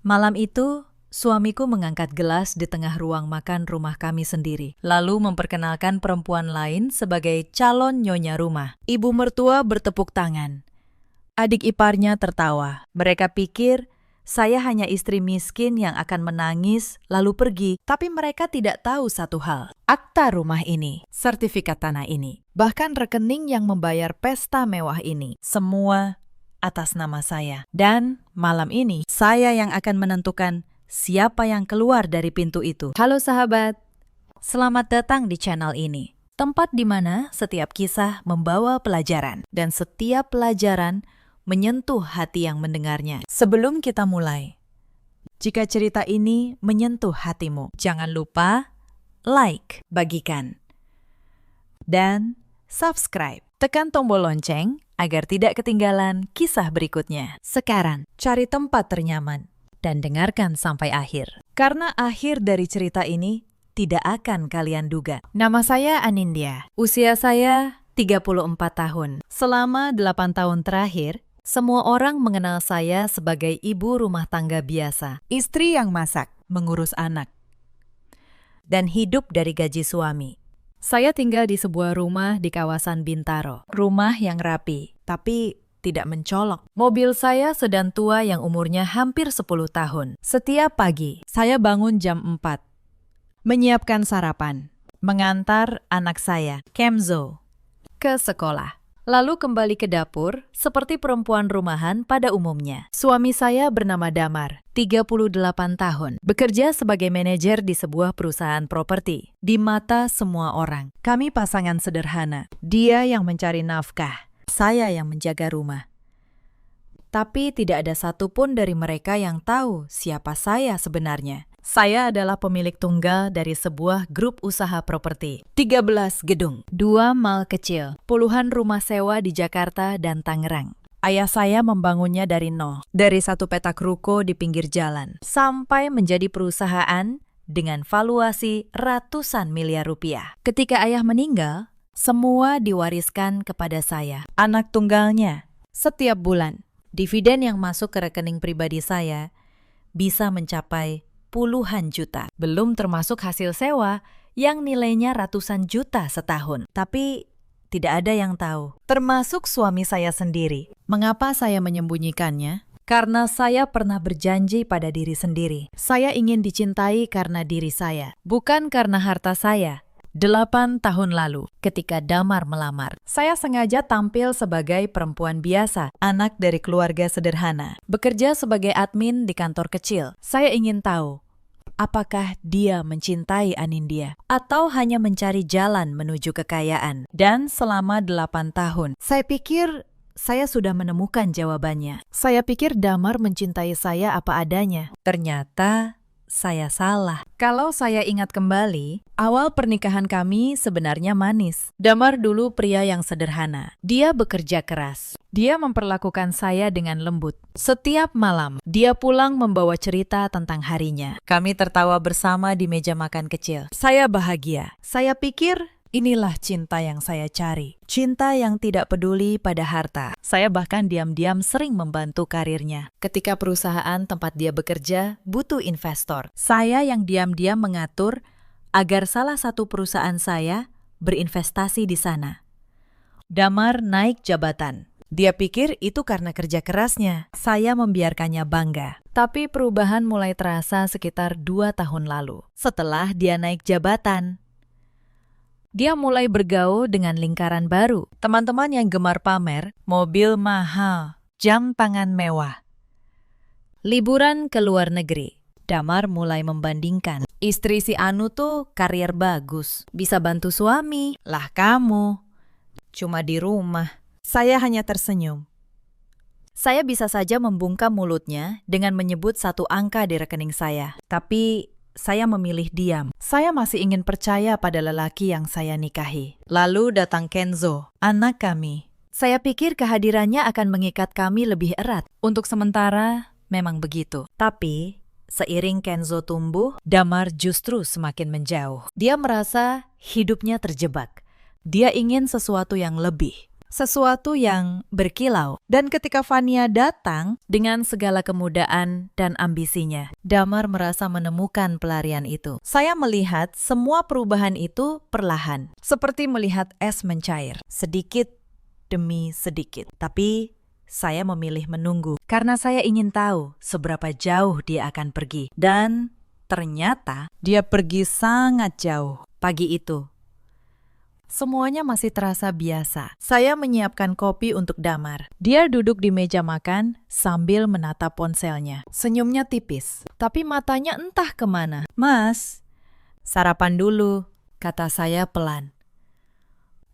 Malam itu, suamiku mengangkat gelas di tengah ruang makan rumah kami sendiri, lalu memperkenalkan perempuan lain sebagai calon nyonya rumah. Ibu mertua bertepuk tangan. Adik iparnya tertawa. Mereka pikir saya hanya istri miskin yang akan menangis lalu pergi, tapi mereka tidak tahu satu hal. Akta rumah ini, sertifikat tanah ini, bahkan rekening yang membayar pesta mewah ini, semua atas nama saya. Dan malam ini, saya yang akan menentukan siapa yang keluar dari pintu itu. Halo sahabat, selamat datang di channel ini. Tempat di mana setiap kisah membawa pelajaran, dan setiap pelajaran menyentuh hati yang mendengarnya. Sebelum kita mulai, jika cerita ini menyentuh hatimu, jangan lupa like, bagikan, dan subscribe. Tekan tombol lonceng agar tidak ketinggalan kisah berikutnya. Sekarang, cari tempat ternyaman dan dengarkan sampai akhir. Karena akhir dari cerita ini tidak akan kalian duga. Nama saya Anindya. Usia saya 34 tahun. Selama 8 tahun terakhir, semua orang mengenal saya sebagai ibu rumah tangga biasa, istri yang masak, mengurus anak, dan hidup dari gaji suami. Saya tinggal di sebuah rumah di kawasan Bintaro, rumah yang rapi, tapi tidak mencolok. Mobil saya sedan tua yang umurnya hampir 10 tahun. Setiap pagi, saya bangun jam 4, menyiapkan sarapan, mengantar anak saya, Kenzo, ke sekolah. Lalu kembali ke dapur, seperti perempuan rumahan pada umumnya. Suami saya bernama Damar, 38 tahun, bekerja sebagai manajer di sebuah perusahaan properti. Di mata semua orang, kami pasangan sederhana. Dia yang mencari nafkah, saya yang menjaga rumah. Tapi tidak ada satupun dari mereka yang tahu siapa saya sebenarnya. Saya adalah pemilik tunggal dari sebuah grup usaha properti. 13 gedung, 2 mall kecil, puluhan rumah sewa di Jakarta dan Tangerang. Ayah saya membangunnya dari nol, dari satu petak ruko di pinggir jalan, sampai menjadi perusahaan dengan valuasi ratusan miliar rupiah. Ketika ayah meninggal, semua diwariskan kepada saya, anak tunggalnya. Setiap bulan, dividen yang masuk ke rekening pribadi saya bisa mencapai puluhan juta, belum termasuk hasil sewa yang nilainya ratusan juta setahun. Tapi tidak ada yang tahu, termasuk suami saya sendiri. Mengapa saya menyembunyikannya? Karena saya pernah berjanji pada diri sendiri. Saya ingin dicintai karena diri saya, bukan karena harta saya. 8 tahun lalu, ketika Damar melamar, saya sengaja tampil sebagai perempuan biasa, anak dari keluarga sederhana, bekerja sebagai admin di kantor kecil. Saya ingin tahu, apakah dia mencintai Anindya atau hanya mencari jalan menuju kekayaan? Dan selama 8 tahun, saya pikir saya sudah menemukan jawabannya. Saya pikir Damar mencintai saya apa adanya. Ternyata saya salah. Kalau saya ingat kembali, awal pernikahan kami sebenarnya manis. Damar dulu pria yang sederhana. Dia bekerja keras. Dia memperlakukan saya dengan lembut. Setiap malam, dia pulang membawa cerita tentang harinya. Kami tertawa bersama di meja makan kecil. Saya bahagia. Saya pikir inilah cinta yang saya cari. Cinta yang tidak peduli pada harta. Saya bahkan diam-diam sering membantu karirnya. Ketika perusahaan tempat dia bekerja butuh investor, saya yang diam-diam mengatur agar salah satu perusahaan saya berinvestasi di sana. Damar naik jabatan. Dia pikir itu karena kerja kerasnya. Saya membiarkannya bangga. Tapi perubahan mulai terasa sekitar 2 tahun lalu. Setelah dia naik jabatan, dia mulai bergaul dengan lingkaran baru. Teman-teman yang gemar pamer, mobil mahal, jam tangan mewah, liburan ke luar negeri. Damar mulai membandingkan. Istri si Anu tuh karier bagus, bisa bantu suami. Lah kamu, cuma di rumah. Saya hanya tersenyum. Saya bisa saja membungkam mulutnya dengan menyebut satu angka di rekening saya. Tapi saya memilih diam. Saya masih ingin percaya pada lelaki yang saya nikahi. Lalu datang Kenzo, anak kami. Saya pikir kehadirannya akan mengikat kami lebih erat. Untuk sementara, memang begitu. Tapi, seiring Kenzo tumbuh, Damar justru semakin menjauh. Dia merasa hidupnya terjebak. Dia ingin sesuatu yang lebih. sesuatu yang berkilau. Dan ketika Fania datang dengan segala kemudahan dan ambisinya, Damar merasa menemukan pelarian itu. Saya melihat semua perubahan itu perlahan, seperti melihat es mencair, sedikit demi sedikit. Tapi saya memilih menunggu karena saya ingin tahu seberapa jauh dia akan pergi. Dan ternyata dia pergi sangat jauh. Pagi itu, semuanya masih terasa biasa. Saya menyiapkan kopi untuk Damar. Dia duduk di meja makan sambil menatap ponselnya. Senyumnya tipis, tapi matanya entah kemana. "Mas, sarapan dulu," kata saya pelan.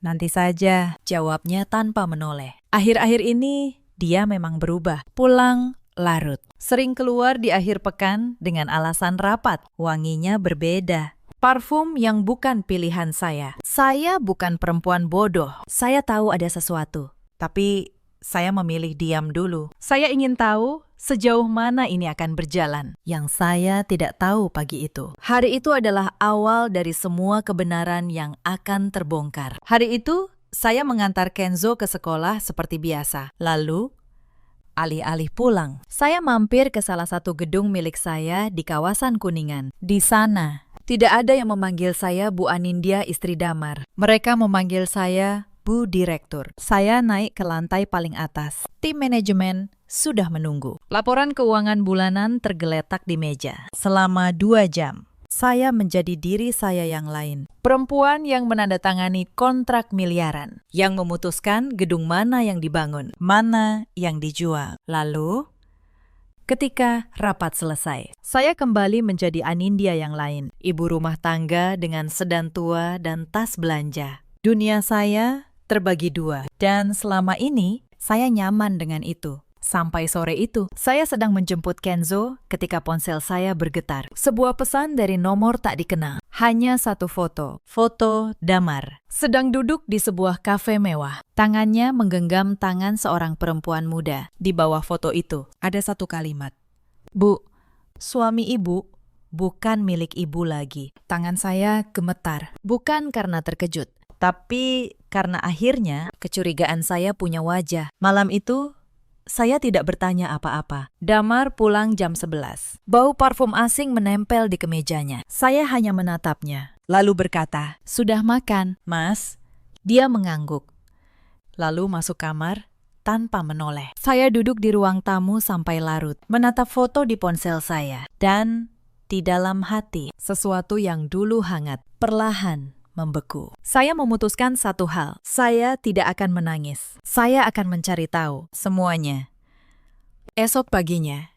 "Nanti saja," jawabnya tanpa menoleh. Akhir-akhir ini, dia memang berubah. Pulang larut. Sering keluar di akhir pekan dengan alasan rapat. Wanginya berbeda. Parfum yang bukan pilihan saya. Saya bukan perempuan bodoh. Saya tahu ada sesuatu. Tapi saya memilih diam dulu. Saya ingin tahu sejauh mana ini akan berjalan. Yang saya tidak tahu pagi itu. Hari itu adalah awal dari semua kebenaran yang akan terbongkar. Hari itu, saya mengantar Kenzo ke sekolah seperti biasa. Lalu, alih-alih pulang, saya mampir ke salah satu gedung milik saya di kawasan Kuningan. Di sana, tidak ada yang memanggil saya Bu Anindya istri Damar. Mereka memanggil saya Bu Direktur. Saya naik ke lantai paling atas. Tim manajemen sudah menunggu. Laporan keuangan bulanan tergeletak di meja. Selama 2 jam, saya menjadi diri saya yang lain. Perempuan yang menandatangani kontrak miliaran. Yang memutuskan gedung mana yang dibangun, mana yang dijual. Lalu, ketika rapat selesai, saya kembali menjadi Anindya yang lain. Ibu rumah tangga dengan sedan tua dan tas belanja. Dunia saya terbagi 2. Dan selama ini, saya nyaman dengan itu. Sampai sore itu, saya sedang menjemput Kenzo ketika ponsel saya bergetar. Sebuah pesan dari nomor tak dikenal. Hanya satu foto. Foto Damar. Sedang duduk di sebuah kafe mewah. Tangannya menggenggam tangan seorang perempuan muda. Di bawah foto itu, ada satu kalimat. "Bu, suami ibu bukan milik ibu lagi." Tangan saya gemetar. Bukan karena terkejut, tapi karena akhirnya kecurigaan saya punya wajah. Malam itu, saya tidak bertanya apa-apa. Damar pulang jam 11. Bau parfum asing menempel di kemejanya. Saya hanya menatapnya, lalu berkata, "Sudah makan, Mas?" Dia mengangguk, lalu masuk kamar tanpa menoleh. Saya duduk di ruang tamu sampai larut, menatap foto di ponsel saya. Dan di dalam hati, sesuatu yang dulu hangat, perlahan membeku. Saya memutuskan satu hal. Saya tidak akan menangis. Saya akan mencari tahu semuanya. Esok paginya,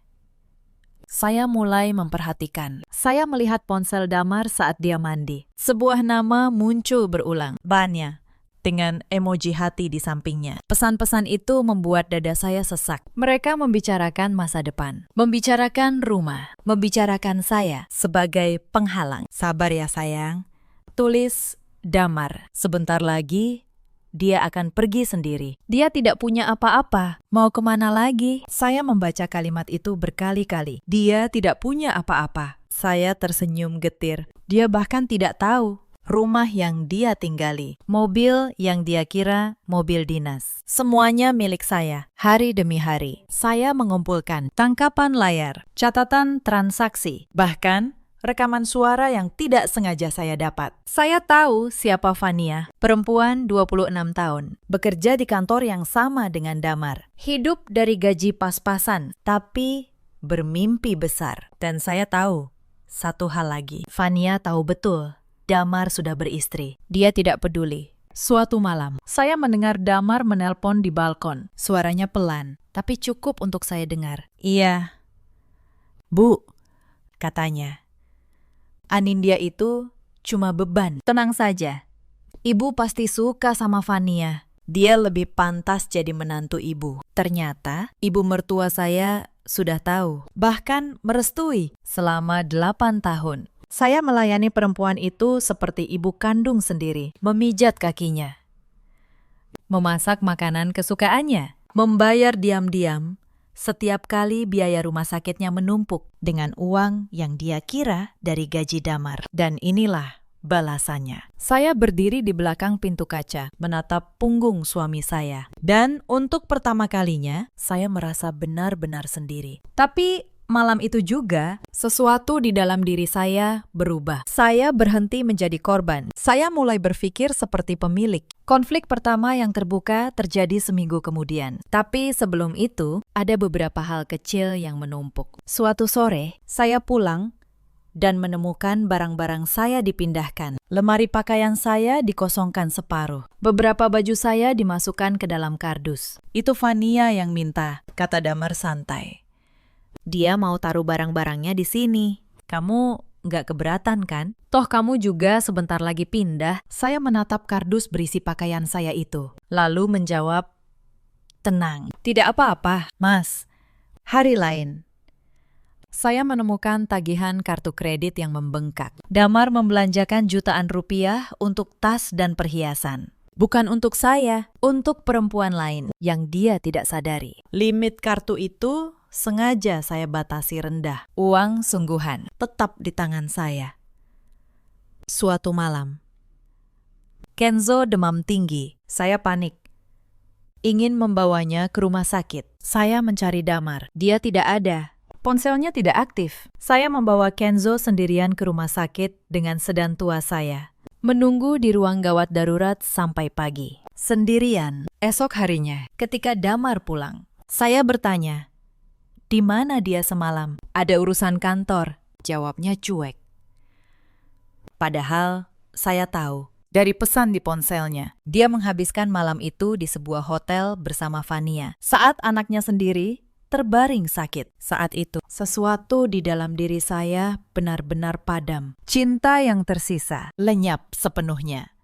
saya mulai memperhatikan. Saya melihat ponsel Damar saat dia mandi. Sebuah nama muncul berulang. Banya, dengan emoji hati di sampingnya. Pesan-pesan itu membuat dada saya sesak. Mereka membicarakan masa depan, membicarakan rumah, membicarakan saya sebagai penghalang. Sabar ya sayang. Tulis Damar. Sebentar lagi, dia akan pergi sendiri. Dia tidak punya apa-apa. Mau kemana lagi? Saya membaca kalimat itu berkali-kali. Dia tidak punya apa-apa. Saya tersenyum getir. Dia bahkan tidak tahu rumah yang dia tinggali, mobil yang dia kira mobil dinas. Semuanya milik saya, hari demi hari. Saya mengumpulkan tangkapan layar, catatan transaksi, bahkan rekaman suara yang tidak sengaja saya dapat. Saya tahu siapa Fania, perempuan 26 tahun, bekerja di kantor yang sama dengan Damar. Hidup dari gaji pas-pasan, tapi bermimpi besar. Dan saya tahu satu hal lagi. Fania tahu betul Damar sudah beristri. Dia tidak peduli. Suatu malam, saya mendengar Damar menelpon di balkon. Suaranya pelan, tapi cukup untuk saya dengar. "Iya, Bu," katanya. "Anindya itu cuma beban. Tenang saja. Ibu pasti suka sama Fania. Dia lebih pantas jadi menantu ibu." Ternyata, ibu mertua saya sudah tahu, bahkan merestui selama 8 tahun. Saya melayani perempuan itu seperti ibu kandung sendiri, memijat kakinya, memasak makanan kesukaannya, membayar diam-diam setiap kali biaya rumah sakitnya menumpuk dengan uang yang dia kira dari gaji Damar. Dan inilah balasannya. Saya berdiri di belakang pintu kaca, menatap punggung suami saya. Dan untuk pertama kalinya, saya merasa benar-benar sendiri. Tapi malam itu juga, sesuatu di dalam diri saya berubah. Saya berhenti menjadi korban. Saya mulai berpikir seperti pemilik. Konflik pertama yang terbuka terjadi seminggu kemudian. Tapi sebelum itu, ada beberapa hal kecil yang menumpuk. Suatu sore, saya pulang dan menemukan barang-barang saya dipindahkan. Lemari pakaian saya dikosongkan separuh. Beberapa baju saya dimasukkan ke dalam kardus. Itu Fania yang minta, kata Damar santai. Dia mau taruh barang-barangnya di sini. Kamu nggak keberatan kan? Toh kamu juga sebentar lagi pindah. Saya menatap kardus berisi pakaian saya itu. Lalu menjawab, tenang, tidak apa-apa, Mas. Hari lain. Saya menemukan tagihan kartu kredit yang membengkak. Damar membelanjakan jutaan rupiah untuk tas dan perhiasan. Bukan untuk saya, untuk perempuan lain yang dia tidak sadari. Limit kartu itu sengaja saya batasi rendah. Uang sungguhan tetap di tangan saya. Suatu malam, Kenzo demam tinggi. Saya panik. Ingin membawanya ke rumah sakit. Saya mencari Damar. Dia tidak ada. Ponselnya tidak aktif. Saya membawa Kenzo sendirian ke rumah sakit dengan sedan tua saya. Menunggu di ruang gawat darurat sampai pagi. Sendirian. Esok harinya, ketika Damar pulang, saya bertanya, di mana dia semalam? Ada urusan kantor. Jawabnya cuek. Padahal saya tahu dari pesan di ponselnya, dia menghabiskan malam itu di sebuah hotel bersama Fania. Saat anaknya sendiri terbaring sakit. Saat itu, sesuatu di dalam diri saya benar-benar padam. Cinta yang tersisa lenyap sepenuhnya.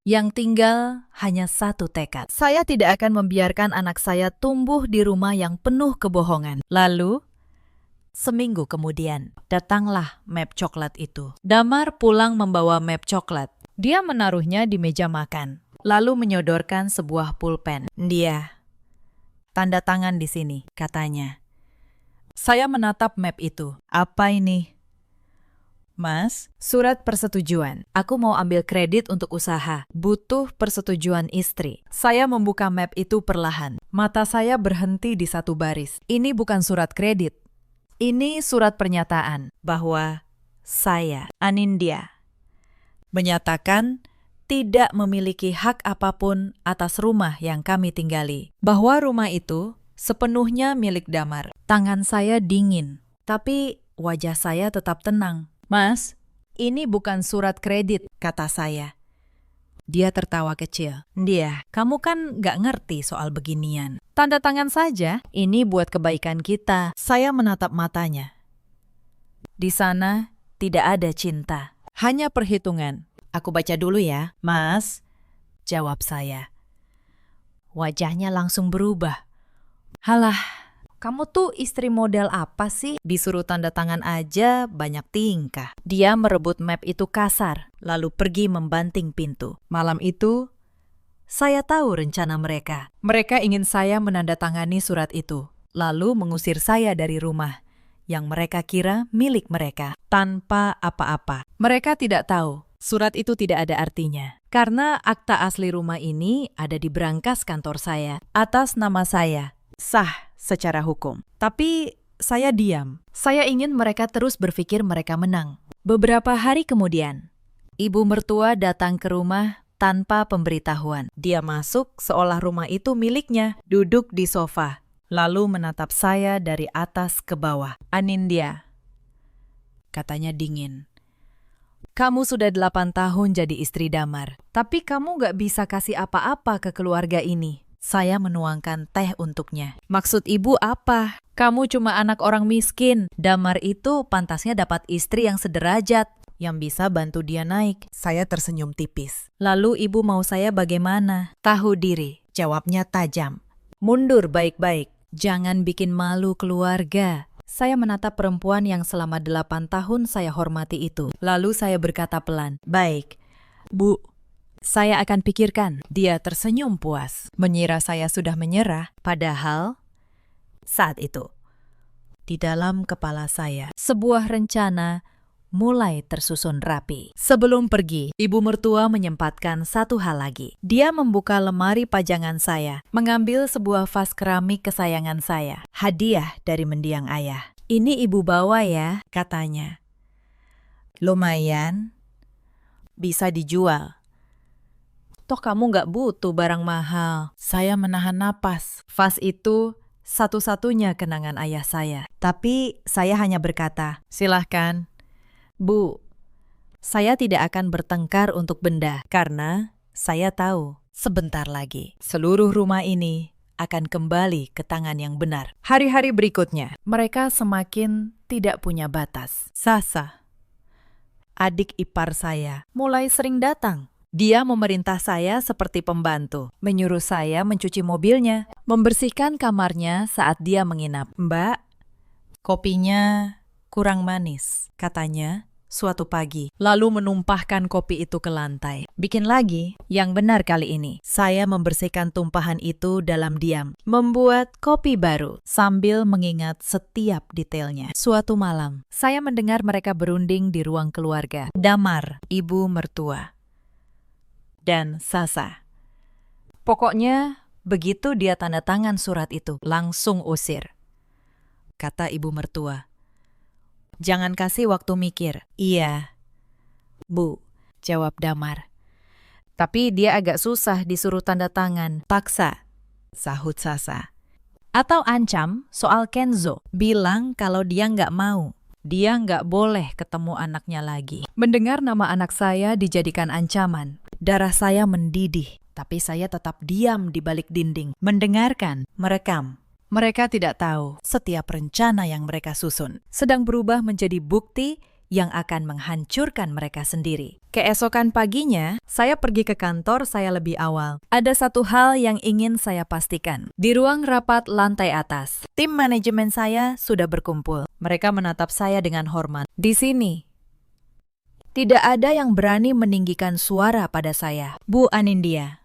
Yang tinggal hanya satu tekad. Saya tidak akan membiarkan anak saya tumbuh di rumah yang penuh kebohongan. Lalu, seminggu kemudian, datanglah map coklat itu. Damar pulang membawa map coklat. Dia menaruhnya di meja makan, lalu menyodorkan sebuah pulpen. Dia, tanda tangan di sini, katanya. Saya menatap map itu. Apa ini? Mas, surat persetujuan. Aku mau ambil kredit untuk usaha. Butuh persetujuan istri. Saya membuka map itu perlahan. Mata saya berhenti di satu baris. Ini bukan surat kredit. Ini surat pernyataan bahwa saya, Anindya, menyatakan tidak memiliki hak apapun atas rumah yang kami tinggali. Bahwa rumah itu sepenuhnya milik Damar. Tangan saya dingin, tapi wajah saya tetap tenang. Mas, ini bukan surat kredit, kata saya. Dia tertawa kecil. Dia, kamu kan gak ngerti soal beginian. Tanda tangan saja, ini buat kebaikan kita. Saya menatap matanya. Di sana tidak ada cinta, hanya perhitungan. Aku baca dulu ya, Mas, jawab saya. Wajahnya langsung berubah. Halah, kamu tuh istri model apa sih? Disuruh tanda tangan aja banyak tingkah. Dia merebut map itu kasar, lalu pergi membanting pintu. Malam itu, saya tahu rencana mereka. Mereka ingin saya menandatangani surat itu, lalu mengusir saya dari rumah yang mereka kira milik mereka, tanpa apa-apa. Mereka tidak tahu. Surat itu tidak ada artinya, karena akta asli rumah ini ada di brankas kantor saya, atas nama saya, sah secara hukum. Tapi saya diam. Saya ingin mereka terus berpikir mereka menang. Beberapa hari kemudian, ibu mertua datang ke rumah tanpa pemberitahuan. Dia masuk seolah rumah itu miliknya, duduk di sofa, lalu menatap saya dari atas ke bawah. Anindya, katanya dingin. Kamu sudah 8 tahun jadi istri Damar, tapi kamu gak bisa kasih apa-apa ke keluarga ini. Saya menuangkan teh untuknya. Maksud ibu apa? Kamu cuma anak orang miskin. Damar itu pantasnya dapat istri yang sederajat, yang bisa bantu dia naik. Saya tersenyum tipis. Lalu ibu mau saya bagaimana? Tahu diri, jawabnya tajam. Mundur baik-baik, jangan bikin malu keluarga. Saya menatap perempuan yang selama 8 tahun saya hormati itu. Lalu saya berkata pelan, baik, Bu, saya akan pikirkan. Dia tersenyum puas, mengira saya sudah menyerah. Padahal, saat itu, di dalam kepala saya, sebuah rencana mulai tersusun rapi. Sebelum pergi, ibu mertua menyempatkan satu hal lagi. Dia membuka lemari pajangan saya, mengambil sebuah vas keramik kesayangan saya, hadiah dari mendiang ayah. "Ini ibu bawa ya," katanya. "Lumayan, bisa dijual. Toh kamu nggak butuh barang mahal." Saya menahan napas. Vas itu satu-satunya kenangan ayah saya. Tapi saya hanya berkata, "Silahkan." "Bu, saya tidak akan bertengkar untuk benda karena saya tahu sebentar lagi seluruh rumah ini akan kembali ke tangan yang benar." Hari-hari berikutnya, mereka semakin tidak punya batas. Sasa, adik ipar saya, mulai sering datang. Dia memerintah saya seperti pembantu, menyuruh saya mencuci mobilnya, membersihkan kamarnya saat dia menginap. "Mbak, kopinya kurang manis," katanya suatu pagi, lalu menumpahkan kopi itu ke lantai. "Bikin lagi, yang benar kali ini." Saya membersihkan tumpahan itu dalam diam, membuat kopi baru sambil mengingat setiap detailnya. Suatu malam, saya mendengar mereka berunding di ruang keluarga. Damar, ibu mertua, dan Sasa. "Pokoknya, begitu dia tanda tangan surat itu, langsung usir," kata ibu mertua. "Jangan kasih waktu mikir." "Iya, Bu," jawab Damar. "Tapi dia agak susah disuruh tanda tangan." "Paksa," sahut Sasa. "Atau ancam soal Kenzo. Bilang kalau dia nggak mau. Dia nggak boleh ketemu anaknya lagi." Mendengar nama anak saya dijadikan ancaman, darah saya mendidih. Tapi saya tetap diam di balik dinding, mendengarkan, merekam. Mereka tidak tahu setiap rencana yang mereka susun sedang berubah menjadi bukti yang akan menghancurkan mereka sendiri. Keesokan paginya, saya pergi ke kantor saya lebih awal. Ada satu hal yang ingin saya pastikan. Di ruang rapat lantai atas, tim manajemen saya sudah berkumpul. Mereka menatap saya dengan hormat. Di sini, tidak ada yang berani meninggikan suara pada saya. "Bu Anindya,"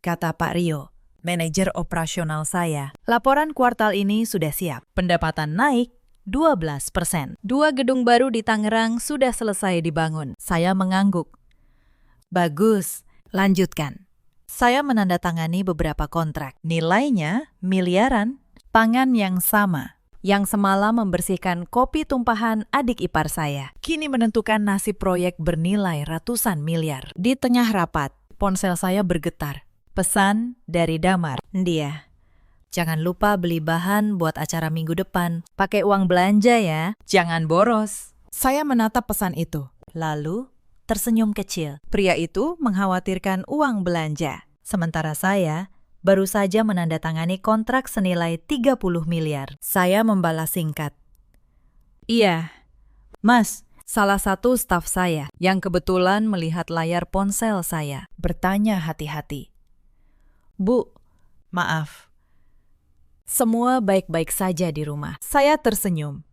kata Pak Rio, manajer operasional saya, "laporan kuartal ini sudah siap. Pendapatan naik 12%. 2 gedung baru di Tangerang sudah selesai dibangun." Saya mengangguk. "Bagus, lanjutkan." Saya menandatangani beberapa kontrak. Nilainya miliaran. Tangan yang sama yang semalam membersihkan kopi tumpahan adik ipar saya, kini menentukan nasib proyek bernilai ratusan miliar. Di tengah rapat, ponsel saya bergetar. Pesan dari Damar. "Dia, jangan lupa beli bahan buat acara minggu depan. Pakai uang belanja ya, jangan boros." Saya menatap pesan itu, lalu tersenyum kecil. Pria itu mengkhawatirkan uang belanja, sementara saya baru saja menandatangani kontrak senilai 30 miliar. Saya membalas singkat. "Iya, Mas." Salah satu staf saya yang kebetulan melihat layar ponsel saya bertanya hati-hati, "Bu, maaf. Semua baik-baik saja di rumah." Saya tersenyum.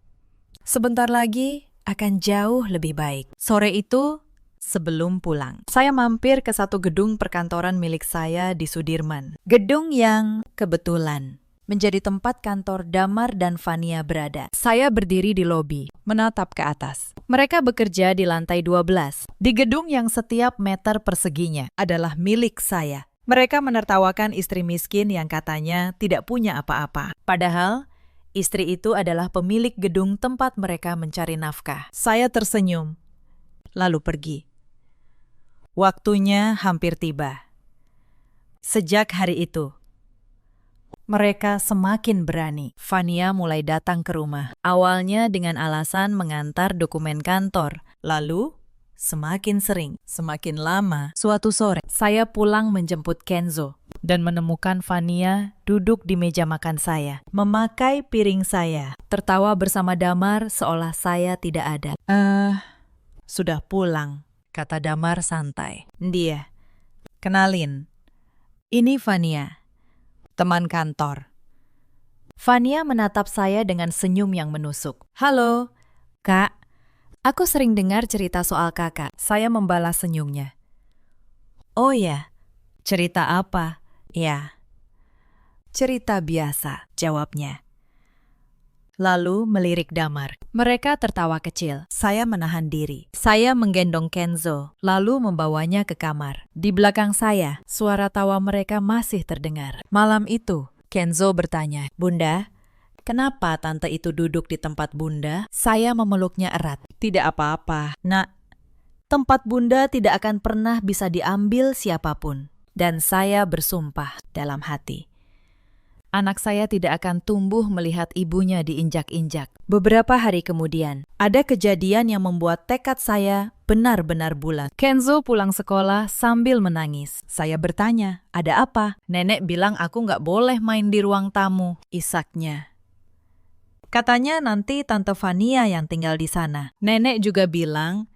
Sebentar lagi akan jauh lebih baik. Sore itu, sebelum pulang, saya mampir ke satu gedung perkantoran milik saya di Sudirman. Gedung yang kebetulan menjadi tempat kantor Damar dan Fania berada. Saya berdiri di lobi, menatap ke atas. Mereka bekerja di lantai 12, di gedung yang setiap meter perseginya adalah milik saya. Mereka menertawakan istri miskin yang katanya tidak punya apa-apa. Padahal, istri itu adalah pemilik gedung tempat mereka mencari nafkah. Saya tersenyum, lalu pergi. Waktunya hampir tiba. Sejak hari itu, mereka semakin berani. Fania mulai datang ke rumah. Awalnya dengan alasan mengantar dokumen kantor. Lalu, semakin sering, semakin lama. Suatu sore, saya pulang menjemput Kenzo dan menemukan Fania duduk di meja makan saya, memakai piring saya, tertawa bersama Damar seolah saya tidak ada. Sudah pulang," kata Damar santai. "Dia, kenalin, ini Fania, teman kantor." Fania menatap saya dengan senyum yang menusuk. "Halo, Kak. Aku sering dengar cerita soal kakak." Saya membalas senyumnya. "Oh ya, cerita apa?" "Ya, cerita biasa," jawabnya. lalu melirik Damar. Mereka tertawa kecil. Saya menahan diri. Saya menggendong Kenzo, lalu membawanya ke kamar. Di belakang saya, suara tawa mereka masih terdengar. Malam itu, Kenzo bertanya, "Bunda, kenapa tante itu duduk di tempat Bunda?" Saya memeluknya erat. "Tidak apa-apa, Nak. Tempat Bunda tidak akan pernah bisa diambil siapapun." Dan saya bersumpah dalam hati, anak saya tidak akan tumbuh melihat ibunya diinjak-injak. Beberapa hari kemudian, ada kejadian yang membuat tekad saya benar-benar bulat. Kenzo pulang sekolah sambil menangis. Saya bertanya, "Ada apa?" "Nenek bilang aku nggak boleh main di ruang tamu," isaknya. "Katanya nanti Tante Vania yang tinggal di sana. Nenek juga bilang,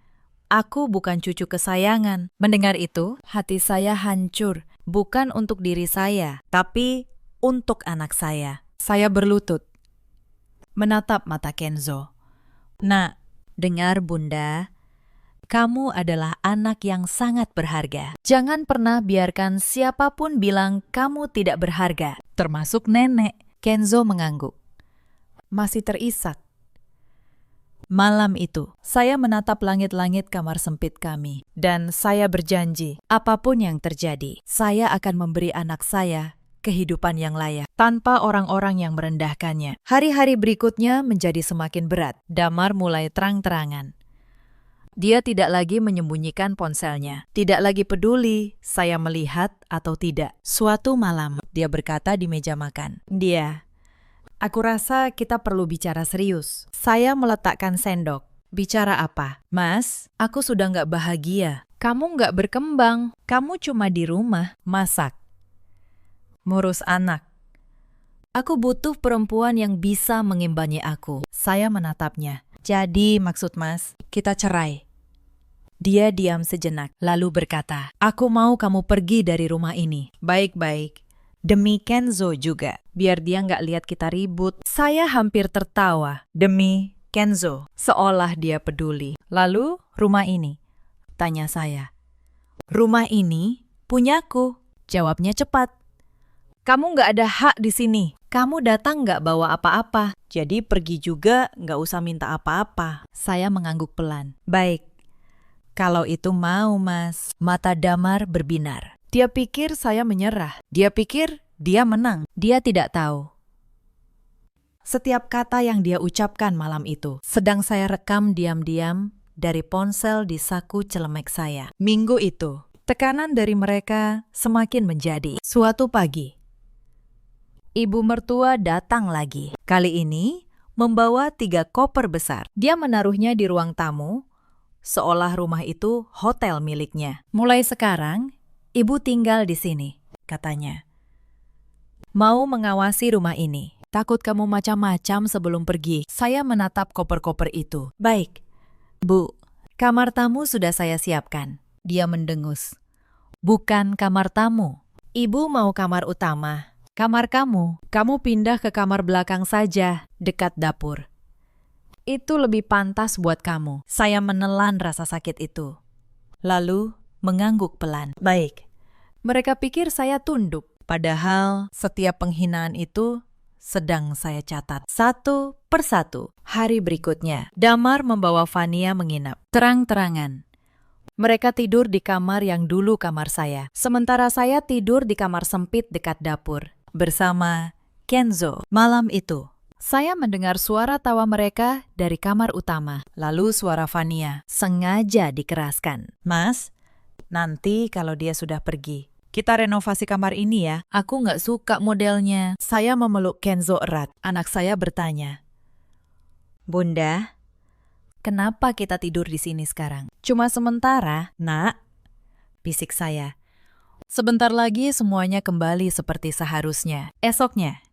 aku bukan cucu kesayangan." Mendengar itu, hati saya hancur. Bukan untuk diri saya, tapi untuk anak saya. Saya berlutut, menatap mata Kenzo. "Nak, dengar Bunda, kamu adalah anak yang sangat berharga. Jangan pernah biarkan siapapun bilang kamu tidak berharga, termasuk nenek." Kenzo mengangguk, masih terisak. Malam itu, saya menatap langit-langit kamar sempit kami, dan saya berjanji, apapun yang terjadi, saya akan memberi anak saya kehidupan yang layak, tanpa orang-orang yang merendahkannya. Hari-hari berikutnya menjadi semakin berat. Damar mulai terang-terangan. Dia tidak lagi menyembunyikan ponselnya. Tidak lagi peduli saya melihat atau tidak. Suatu malam, dia berkata di meja makan, "Aku rasa kita perlu bicara serius." Saya meletakkan sendok. "Bicara apa?" "Mas, aku sudah nggak bahagia. Kamu nggak berkembang. Kamu cuma di rumah, masak, ngurus anak. Aku butuh perempuan yang bisa mengimbangi aku." Saya menatapnya. "Jadi maksud Mas, kita cerai?" Dia diam sejenak, lalu berkata, "Aku mau kamu pergi dari rumah ini. Baik-baik. Demi Kenzo juga, biar dia nggak lihat kita ribut." Saya hampir tertawa. "Demi Kenzo," seolah dia peduli. "Lalu rumah ini?" tanya saya. "Rumah ini punyaku," jawabnya cepat. "Kamu nggak ada hak di sini. Kamu datang nggak bawa apa-apa. Jadi pergi juga nggak usah minta apa-apa." Saya mengangguk pelan. "Baik, kalau itu mau Mas." Mata Damar berbinar. Dia pikir saya menyerah. Dia pikir dia menang. Dia tidak tahu setiap kata yang dia ucapkan malam itu sedang saya rekam diam-diam dari ponsel di saku celemek saya. Minggu itu, tekanan dari mereka semakin menjadi. Suatu pagi, ibu mertua datang lagi. Kali ini membawa 3 koper besar. Dia menaruhnya di ruang tamu, seolah rumah itu hotel miliknya. "Mulai sekarang, ibu tinggal di sini," katanya. "Mau mengawasi rumah ini. Takut kamu macam-macam sebelum pergi." Saya menatap koper-koper itu. "Baik, Bu, kamar tamu sudah saya siapkan." Dia mendengus. "Bukan kamar tamu. Ibu mau kamar utama. Kamar kamu pindah ke kamar belakang saja, dekat dapur. Itu lebih pantas buat kamu." Saya menelan rasa sakit itu, lalu mengangguk pelan. "Baik." Mereka pikir saya tunduk, padahal setiap penghinaan itu sedang saya catat. Satu persatu. Hari berikutnya, Damar membawa Vania menginap. Terang-terangan. Mereka tidur di kamar yang dulu kamar saya, sementara saya tidur di kamar sempit dekat dapur bersama Kenzo. Malam itu, saya mendengar suara tawa mereka dari kamar utama, lalu suara Vania sengaja dikeraskan. "Mas, nanti kalau dia sudah pergi, kita renovasi kamar ini ya. Aku nggak suka modelnya." Saya memeluk Kenzo erat. Anak saya bertanya, "Bunda, kenapa kita tidur di sini sekarang?" "Cuma sementara, Nak," bisik saya. "Sebentar lagi semuanya kembali seperti seharusnya." Esoknya,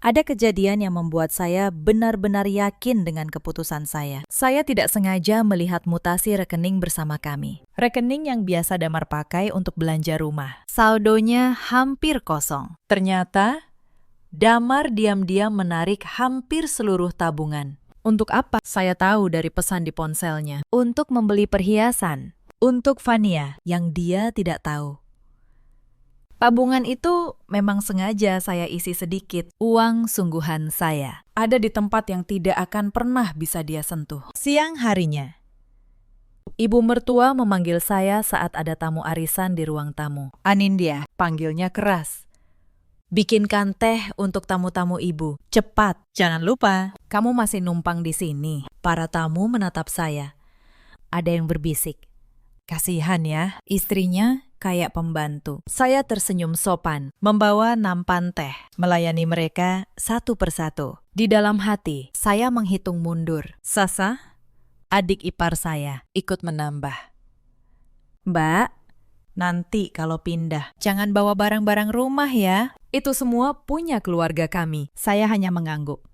ada kejadian yang membuat saya benar-benar yakin dengan keputusan saya. Saya tidak sengaja melihat mutasi rekening bersama kami. Rekening yang biasa Damar pakai untuk belanja rumah. Saldonya hampir kosong. Ternyata, Damar diam-diam menarik hampir seluruh tabungan. Untuk apa? Saya tahu dari pesan di ponselnya. Untuk membeli perhiasan. Untuk Vania, yang dia tidak tahu. Tabungan itu memang sengaja saya isi sedikit, uang sungguhan saya. Ada di tempat yang tidak akan pernah bisa dia sentuh. Siang harinya, ibu mertua memanggil saya saat ada tamu arisan di ruang tamu. Anindya, panggilnya keras. Bikinkan teh untuk tamu-tamu ibu. Cepat. Jangan lupa, kamu masih numpang di sini. Para tamu menatap saya. Ada yang berbisik. Kasihan ya, istrinya kayak pembantu. Saya tersenyum sopan, membawa nampan teh, melayani mereka satu persatu. Di dalam hati, saya menghitung mundur. Sasa, adik ipar saya, ikut menambah. Mbak, nanti kalau pindah, jangan bawa barang-barang rumah ya. Itu semua punya keluarga kami. Saya hanya mengangguk.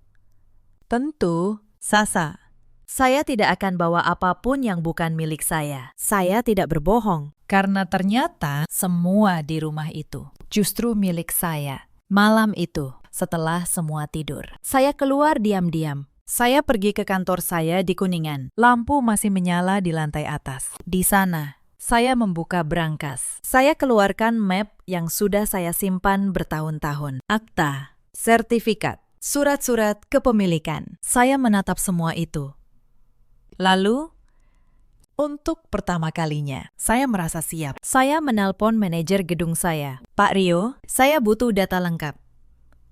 Tentu, Sasa. Saya tidak akan bawa apapun yang bukan milik saya. Saya tidak berbohong. Karena ternyata semua di rumah itu justru milik saya. Malam itu, setelah semua tidur, saya keluar diam-diam. Saya pergi ke kantor saya di Kuningan. Lampu masih menyala di lantai atas. Di sana, saya membuka brankas. Saya keluarkan map yang sudah saya simpan bertahun-tahun. Akta, sertifikat, surat-surat kepemilikan. Saya menatap semua itu. Lalu, untuk pertama kalinya, saya merasa siap. Saya menelpon manajer gedung saya. Pak Rio, saya butuh data lengkap.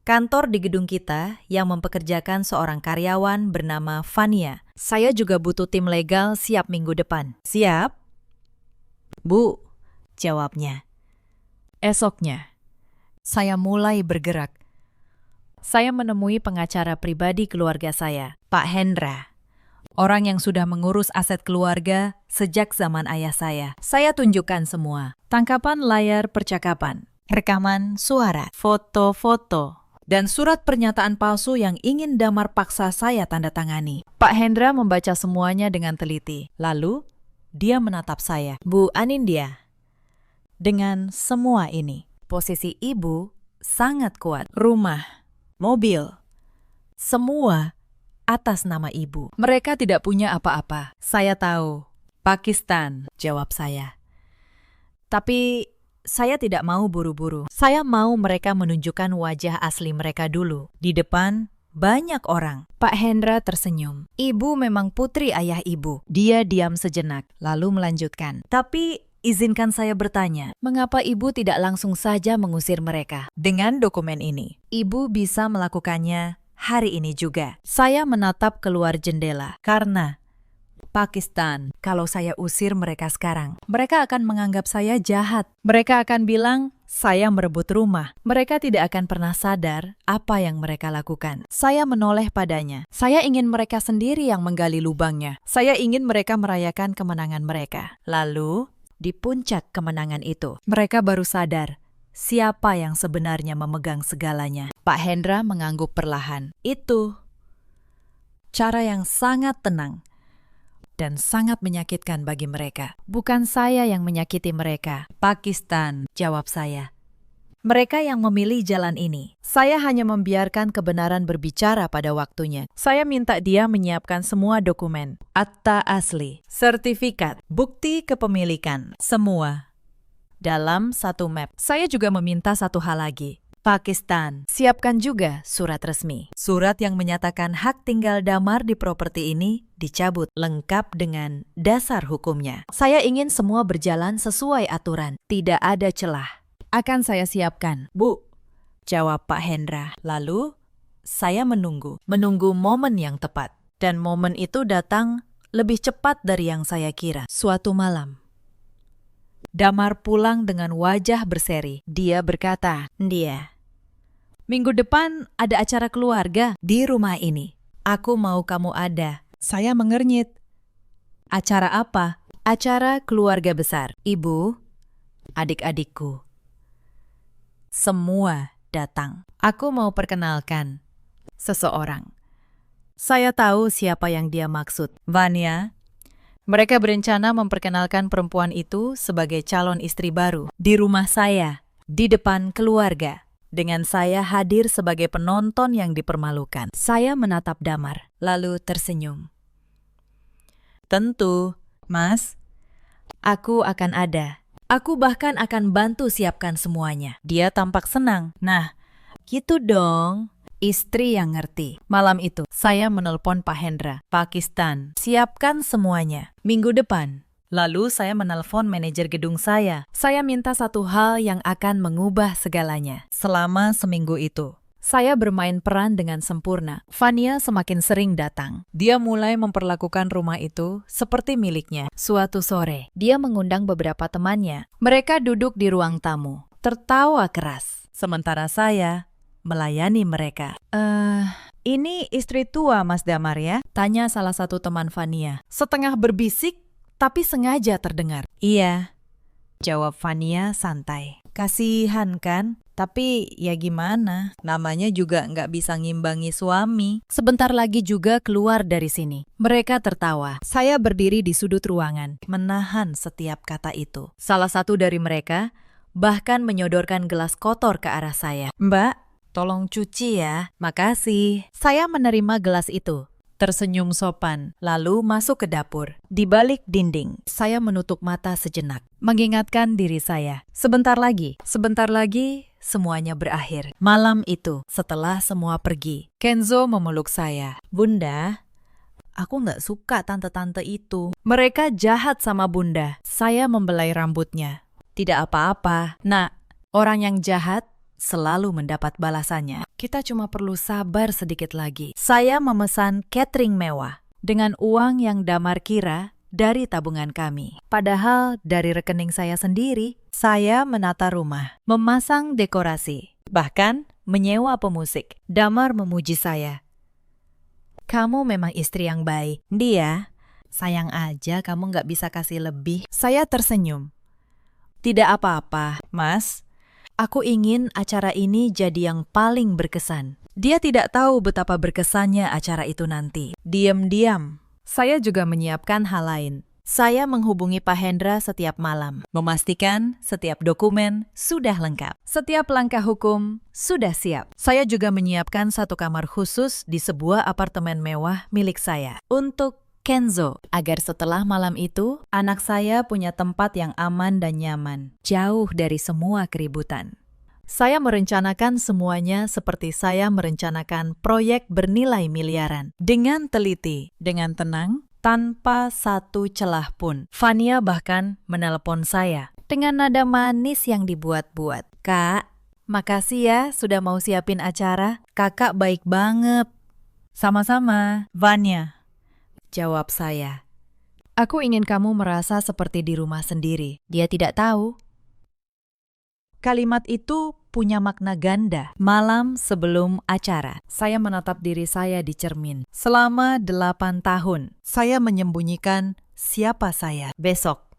Kantor di gedung kita yang mempekerjakan seorang karyawan bernama Fania. Saya juga butuh tim legal siap minggu depan. Siap? Bu, jawabnya. Esoknya, saya mulai bergerak. Saya menemui pengacara pribadi keluarga saya, Pak Hendra. Orang yang sudah mengurus aset keluarga sejak zaman ayah saya. Saya tunjukkan semua. Tangkapan layar percakapan, rekaman suara, foto-foto, dan surat pernyataan palsu yang ingin Damar paksa saya tanda tangani. Pak Hendra membaca semuanya dengan teliti. Lalu, dia menatap saya. Bu Anindya, dengan semua ini, posisi ibu sangat kuat. Rumah, mobil, semua atas nama ibu. Mereka tidak punya apa-apa. Saya tahu. Pakistan, jawab saya. Tapi saya tidak mau buru-buru. Saya mau mereka menunjukkan wajah asli mereka dulu. Di depan banyak orang. Pak Hendra tersenyum. Ibu memang putri ayah ibu. Dia diam sejenak, lalu melanjutkan. Tapi izinkan saya bertanya, mengapa ibu tidak langsung saja mengusir mereka? Dengan dokumen ini, ibu bisa melakukannya hari ini juga. Saya menatap keluar jendela karena Pakistan, kalau saya usir mereka sekarang, mereka akan menganggap saya jahat. Mereka akan bilang saya merebut rumah. Mereka tidak akan pernah sadar apa yang mereka lakukan. Saya menoleh padanya. Saya ingin mereka sendiri yang menggali lubangnya. Saya ingin mereka merayakan kemenangan mereka. Lalu, di puncak kemenangan itu, mereka baru sadar siapa yang sebenarnya memegang segalanya. Pak Hendra mengangguk perlahan. Itu cara yang sangat tenang dan sangat menyakitkan bagi mereka. Bukan saya yang menyakiti mereka. Pakistan, jawab saya. Mereka yang memilih jalan ini. Saya hanya membiarkan kebenaran berbicara pada waktunya. Saya minta dia menyiapkan semua dokumen. Akta asli, sertifikat, bukti kepemilikan, semua dalam satu map. Saya juga meminta satu hal lagi. Pakistan, siapkan juga surat resmi. Surat yang menyatakan hak tinggal Damar di properti ini dicabut, lengkap dengan dasar hukumnya. Saya ingin semua berjalan sesuai aturan, tidak ada celah. Akan saya siapkan. Bu, jawab Pak Hendra. Lalu, saya menunggu momen yang tepat. Dan momen itu datang lebih cepat dari yang saya kira. Suatu malam, Damar pulang dengan wajah berseri. Dia berkata, minggu depan ada acara keluarga di rumah ini. Aku mau kamu ada. Saya mengernyit. Acara apa? Acara keluarga besar. Ibu, adik-adikku. Semua datang. Aku mau perkenalkan seseorang. Saya tahu siapa yang dia maksud. Vania. Mereka berencana memperkenalkan perempuan itu sebagai calon istri baru di rumah saya, di depan keluarga. Dengan saya hadir sebagai penonton yang dipermalukan. Saya menatap Damar, lalu tersenyum. Tentu, Mas, aku akan ada. Aku bahkan akan bantu siapkan semuanya. Dia tampak senang. Nah, gitu dong. Istri yang ngerti. Malam itu, saya menelpon Pak Hendra, Pakistan. Siapkan semuanya. Minggu depan. Lalu saya menelpon manajer gedung saya. Saya minta satu hal yang akan mengubah segalanya. Selama seminggu itu, saya bermain peran dengan sempurna. Fania semakin sering datang. Dia mulai memperlakukan rumah itu seperti miliknya. Suatu sore, dia mengundang beberapa temannya. Mereka duduk di ruang tamu, tertawa keras. Sementara saya melayani mereka. Ini istri tua Mas Damar ya? Tanya salah satu teman Fania. Setengah berbisik, tapi sengaja terdengar. Iya, jawab Fania santai. Kasihan kan? Tapi ya gimana? Namanya juga nggak bisa ngimbangi suami. Sebentar lagi juga keluar dari sini. Mereka tertawa. Saya berdiri di sudut ruangan, menahan setiap kata itu. Salah satu dari mereka bahkan menyodorkan gelas kotor ke arah saya. Mbak, tolong cuci ya. Makasih. Saya menerima gelas itu. Tersenyum sopan, lalu masuk ke dapur. Di balik dinding, saya menutup mata sejenak, mengingatkan diri saya. Sebentar lagi, semuanya berakhir. Malam itu, setelah semua pergi, Kenzo memeluk saya. Bunda, aku nggak suka tante-tante itu. Mereka jahat sama Bunda. Saya membelai rambutnya. Tidak apa-apa. Nak, orang yang jahat selalu mendapat balasannya. Kita cuma perlu sabar sedikit lagi. Saya memesan catering mewah dengan uang yang Damar kira dari tabungan kami. Padahal dari rekening saya sendiri, saya menata rumah, memasang dekorasi, bahkan menyewa pemusik. Damar memuji saya. Kamu memang istri yang baik. Dia, sayang aja kamu nggak bisa kasih lebih. Saya tersenyum. Tidak apa-apa, Mas. Aku ingin acara ini jadi yang paling berkesan. Dia tidak tahu betapa berkesannya acara itu nanti. Diam-diam, saya juga menyiapkan hal lain. Saya menghubungi Pak Hendra setiap malam, memastikan setiap dokumen sudah lengkap. Setiap langkah hukum sudah siap. Saya juga menyiapkan satu kamar khusus di sebuah apartemen mewah milik saya untuk Kenzo, agar setelah malam itu, anak saya punya tempat yang aman dan nyaman, jauh dari semua keributan. Saya merencanakan semuanya seperti saya merencanakan proyek bernilai miliaran. Dengan teliti, dengan tenang, tanpa satu celah pun. Fania bahkan menelpon saya dengan nada manis yang dibuat-buat. Kak, makasih ya sudah mau siapin acara. Kakak baik banget. Sama-sama, Vanya. Jawab saya. Aku ingin kamu merasa seperti di rumah sendiri. Dia tidak tahu. Kalimat itu punya makna ganda. Malam sebelum acara, saya menatap diri saya di cermin. Selama 8 tahun, saya menyembunyikan siapa saya. Besok,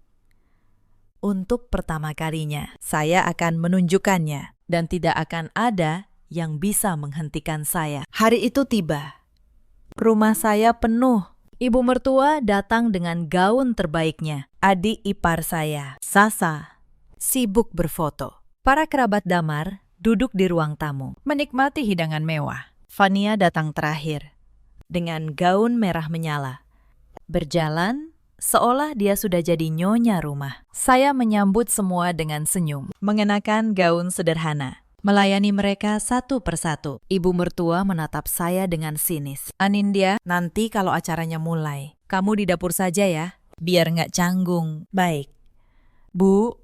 untuk pertama kalinya, saya akan menunjukkannya. Dan tidak akan ada yang bisa menghentikan saya. Hari itu tiba. Rumah saya penuh. Ibu mertua datang dengan gaun terbaiknya. Adik ipar saya, Sasa, sibuk berfoto. Para kerabat Damar duduk di ruang tamu, menikmati hidangan mewah. Fania datang terakhir, dengan gaun merah menyala. Berjalan, seolah dia sudah jadi nyonya rumah. Saya menyambut semua dengan senyum, mengenakan gaun sederhana. Melayani mereka satu persatu. Ibu mertua menatap saya dengan sinis. Anindya, nanti kalau acaranya mulai, kamu di dapur saja ya, biar nggak canggung. Baik. Bu,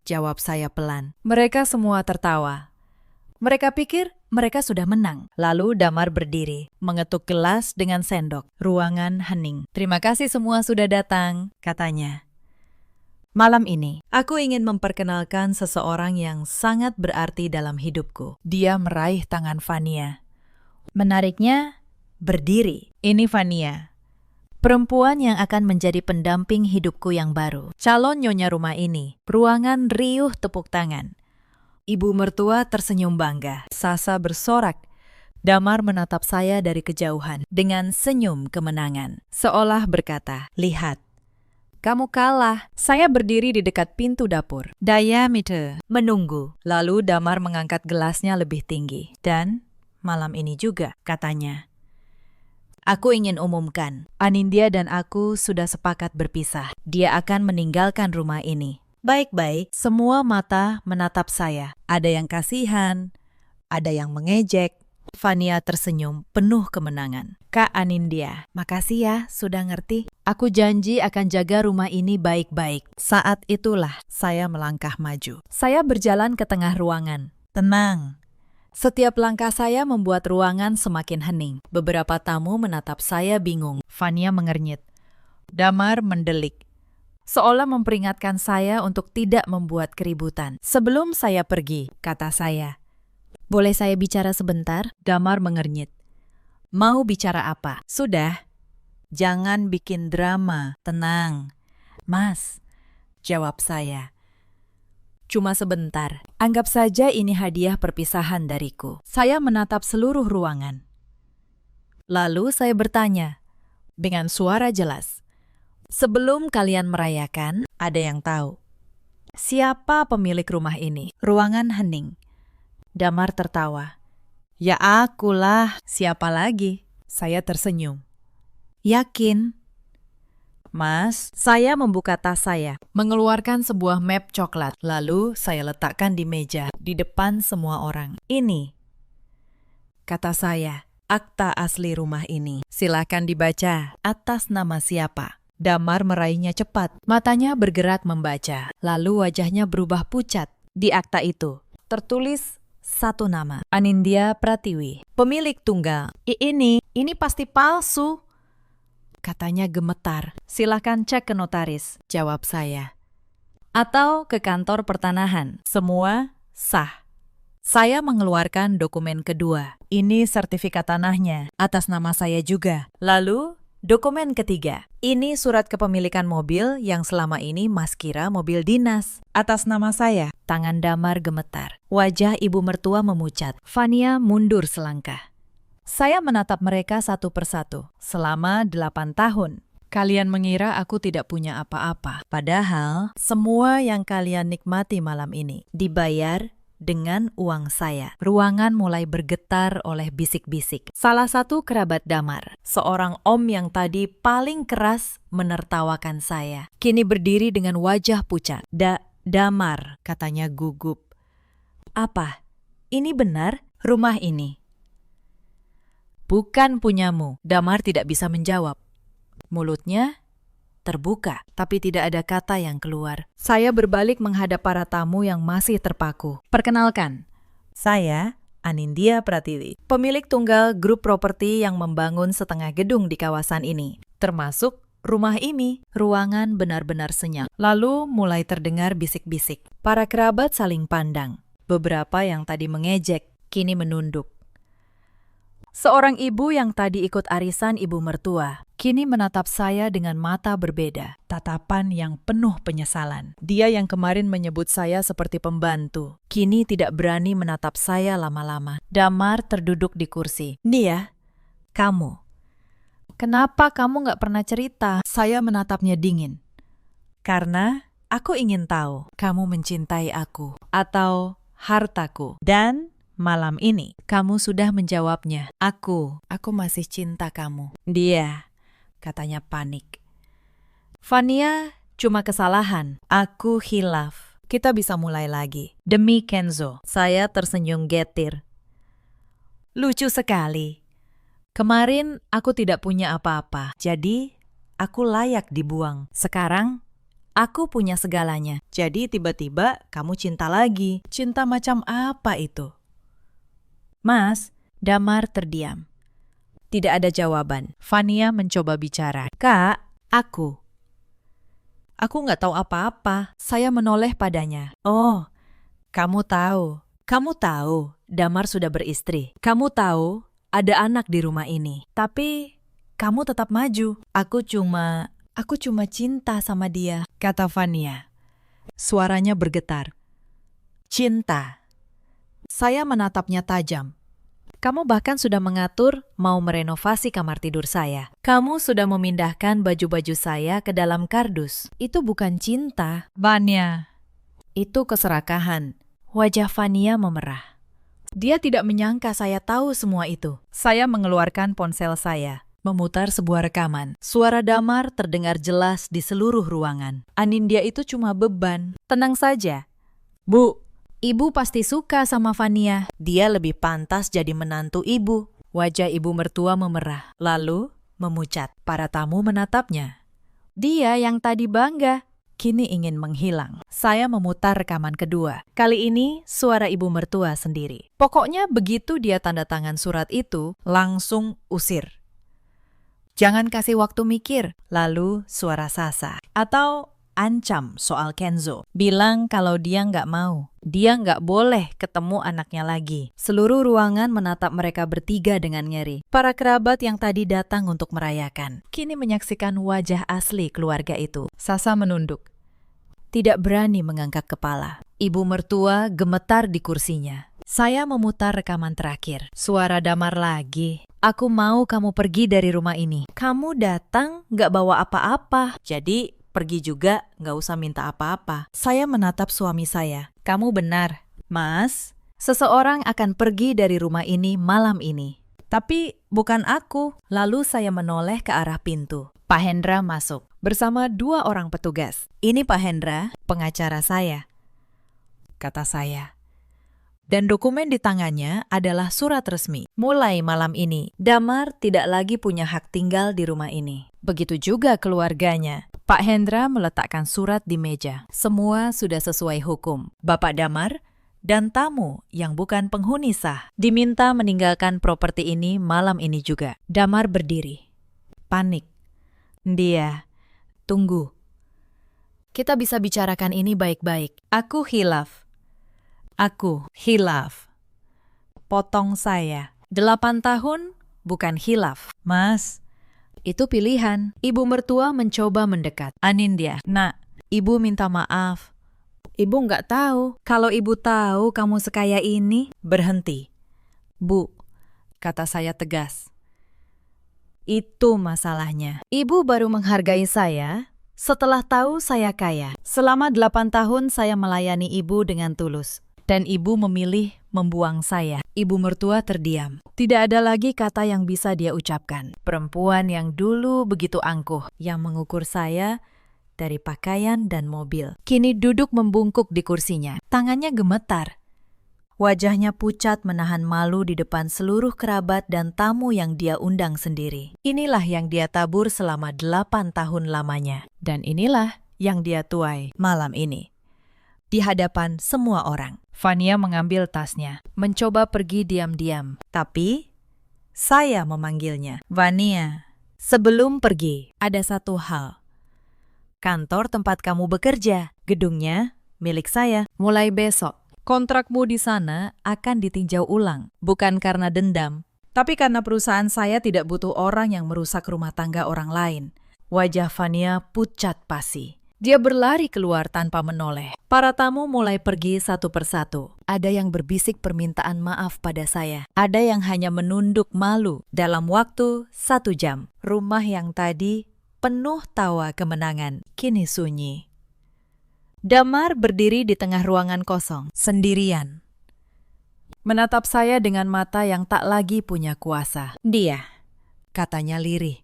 jawab saya pelan. Mereka semua tertawa. Mereka pikir mereka sudah menang. Lalu Damar berdiri, mengetuk gelas dengan sendok. Ruangan hening. Terima kasih semua sudah datang, katanya. Malam ini, aku ingin memperkenalkan seseorang yang sangat berarti dalam hidupku. Dia meraih tangan Fania. Menariknya, berdiri. Ini Fania, perempuan yang akan menjadi pendamping hidupku yang baru. Calon nyonya rumah ini. Ruangan riuh tepuk tangan. Ibu mertua tersenyum bangga. Sasa bersorak. Damar menatap saya dari kejauhan dengan senyum kemenangan. Seolah berkata, lihat. Kamu kalah. Saya berdiri di dekat pintu dapur. Diameter menunggu. Lalu Damar mengangkat gelasnya lebih tinggi. Dan malam ini juga, katanya. Aku ingin umumkan, Anindya dan aku sudah sepakat berpisah. Dia akan meninggalkan rumah ini. Baik-baik, semua mata menatap saya. Ada yang kasihan, ada yang mengejek. Fania tersenyum penuh kemenangan. Kak Anindya, makasih ya sudah ngerti. Aku janji akan jaga rumah ini baik-baik. Saat itulah saya melangkah maju. Saya berjalan ke tengah ruangan. Tenang. Setiap langkah saya membuat ruangan semakin hening. Beberapa tamu menatap saya bingung. Fania mengernyit. Damar mendelik, seolah memperingatkan saya untuk tidak membuat keributan. Sebelum saya pergi, kata saya, boleh saya bicara sebentar? Damar mengernyit. Mau bicara apa? Sudah. Jangan bikin drama. Tenang. Mas, jawab saya. Cuma sebentar. Anggap saja ini hadiah perpisahan dariku. Saya menatap seluruh ruangan. Lalu saya bertanya, dengan suara jelas. Sebelum kalian merayakan, ada yang tahu. Siapa pemilik rumah ini? Ruangan hening. Damar tertawa. Ya akulah, siapa lagi? Saya tersenyum. Yakin? Mas, saya membuka tas saya, mengeluarkan sebuah map coklat. Lalu saya letakkan di meja, di depan semua orang. Ini, kata saya, akta asli rumah ini. Silakan dibaca. Atas nama siapa? Damar meraihnya cepat. Matanya bergerak membaca. Lalu wajahnya berubah pucat. Di akta itu tertulis satu nama, Anindya Pratiwi, pemilik tunggal. Ini pasti palsu, katanya gemetar. Silakan cek ke notaris, jawab saya. Atau ke kantor pertanahan, semua sah. Saya mengeluarkan dokumen kedua. Ini sertifikat tanahnya, atas nama saya juga. Lalu, dokumen ketiga. Ini surat kepemilikan mobil yang selama ini Mas kira mobil dinas. Atas nama saya. Tangan Damar gemetar. Wajah ibu mertua memucat. Fania mundur selangkah. Saya menatap mereka satu persatu. Selama 8 tahun. Kalian mengira aku tidak punya apa-apa. Padahal, semua yang kalian nikmati malam ini dibayar dengan uang saya. Ruangan mulai bergetar oleh bisik-bisik. Salah satu kerabat Damar, seorang om yang tadi paling keras menertawakan saya, kini berdiri dengan wajah pucat. Damar, katanya gugup. Apa? Ini benar? Rumah ini bukan punyamu. Damar tidak bisa menjawab. Mulutnya terbuka, tapi tidak ada kata yang keluar. Saya berbalik menghadap para tamu yang masih terpaku. Perkenalkan, saya Anindya Pratiwi, pemilik tunggal grup properti yang membangun setengah gedung di kawasan ini, termasuk rumah ini. Ruangan benar-benar senyap. Lalu mulai terdengar bisik-bisik. Para kerabat saling pandang. Beberapa yang tadi mengejek, kini menunduk. Seorang ibu yang tadi ikut arisan ibu mertua, kini menatap saya dengan mata berbeda, tatapan yang penuh penyesalan. Dia yang kemarin menyebut saya seperti pembantu, kini tidak berani menatap saya lama-lama. Damar terduduk di kursi. Nia, kamu. Kenapa kamu gak pernah cerita? Saya menatapnya dingin. Karena aku ingin tahu kamu mencintai aku atau hartaku. Dan malam ini, kamu sudah menjawabnya. Aku masih cinta kamu. Dia, katanya panik. Fania, cuma kesalahan. Aku khilaf. Kita bisa mulai lagi. Demi Kenzo. Saya tersenyum getir. Lucu sekali. Kemarin aku tidak punya apa-apa. Jadi, aku layak dibuang. Sekarang, aku punya segalanya. Jadi tiba-tiba kamu cinta lagi. Cinta macam apa itu? Mas, Damar terdiam. Tidak ada jawaban. Fania mencoba bicara. Kak, aku nggak tahu apa-apa. Saya menoleh padanya. Oh, kamu tahu. Kamu tahu Damar sudah beristri. Kamu tahu ada anak di rumah ini. Tapi kamu tetap maju. Aku cuma cinta sama dia, kata Fania. Suaranya bergetar. Cinta. Saya menatapnya tajam. Kamu bahkan sudah mengatur mau merenovasi kamar tidur saya. Kamu sudah memindahkan baju-baju saya ke dalam kardus. Itu bukan cinta, Fania. Itu keserakahan. Wajah Fania memerah. Dia tidak menyangka saya tahu semua itu. Saya mengeluarkan ponsel saya. memutar sebuah rekaman. Suara Damar terdengar jelas di seluruh ruangan. Anindya itu cuma beban. Tenang saja. Bu, ibu pasti suka sama Vania. Dia lebih pantas jadi menantu ibu. Wajah ibu mertua memerah, lalu memucat. Para tamu menatapnya. Dia yang tadi bangga, kini ingin menghilang. Saya memutar rekaman kedua. Kali ini suara ibu mertua sendiri. Pokoknya begitu dia tanda tangan surat itu, langsung usir. Jangan kasih waktu mikir. Lalu suara Sasa. Atau ancam soal Kenzo. Bilang kalau dia nggak mau. Dia nggak boleh ketemu anaknya lagi. Seluruh ruangan menatap mereka bertiga dengan ngeri. Para kerabat yang tadi datang untuk merayakan, kini menyaksikan wajah asli keluarga itu. Sasa menunduk. Tidak berani mengangkat kepala. Ibu mertua gemetar di kursinya. Saya memutar rekaman terakhir. Suara Damar lagi. Aku mau kamu pergi dari rumah ini. Kamu datang nggak bawa apa-apa. Jadi pergi juga nggak usah minta apa-apa. Saya menatap suami saya. Kamu benar, Mas. Seseorang akan pergi dari rumah ini malam ini. Tapi bukan aku. Lalu saya menoleh ke arah pintu. Pak Hendra masuk bersama 2 orang petugas. Ini Pak Hendra, pengacara saya, kata saya. Dan dokumen di tangannya adalah surat resmi. Mulai malam ini, Damar tidak lagi punya hak tinggal di rumah ini. Begitu juga keluarganya. Pak Hendra meletakkan surat di meja. Semua sudah sesuai hukum. Bapak Damar dan tamu yang bukan penghuni sah diminta meninggalkan properti ini malam ini juga. Damar berdiri. Panik. Dia, tunggu. Kita bisa bicarakan ini baik-baik. Aku hilaf. Potong saya. 8 tahun bukan hilaf. Mas, itu pilihan. Ibu mertua mencoba mendekat. Anindya, nak, ibu minta maaf. Ibu nggak tahu. Kalau ibu tahu kamu sekaya ini, berhenti. Bu, kata saya tegas. Itu masalahnya. Ibu baru menghargai saya setelah tahu saya kaya. Selama 8 tahun saya melayani ibu dengan tulus. Dan ibu memilih membuang saya. Ibu mertua terdiam. Tidak ada lagi kata yang bisa dia ucapkan. Perempuan yang dulu begitu angkuh, yang mengukur saya dari pakaian dan mobil, kini duduk membungkuk di kursinya. Tangannya gemetar. Wajahnya pucat menahan malu di depan seluruh kerabat dan tamu yang dia undang sendiri. Inilah yang dia tabur selama 8 tahun lamanya. Dan inilah yang dia tuai malam ini. Di hadapan semua orang. Vania mengambil tasnya, mencoba pergi diam-diam. Tapi saya memanggilnya. Vania, sebelum pergi, ada satu hal. Kantor tempat kamu bekerja, gedungnya milik saya. Mulai besok, kontrakmu di sana akan ditinjau ulang. Bukan karena dendam, tapi karena perusahaan saya tidak butuh orang yang merusak rumah tangga orang lain. Wajah Vania pucat pasi. Dia berlari keluar tanpa menoleh. Para tamu mulai pergi satu persatu. Ada yang berbisik permintaan maaf pada saya. Ada yang hanya menunduk malu. Dalam waktu 1 jam, rumah yang tadi penuh tawa kemenangan, kini sunyi. Damar berdiri di tengah ruangan kosong, sendirian. Menatap saya dengan mata yang tak lagi punya kuasa. Dia, katanya lirih.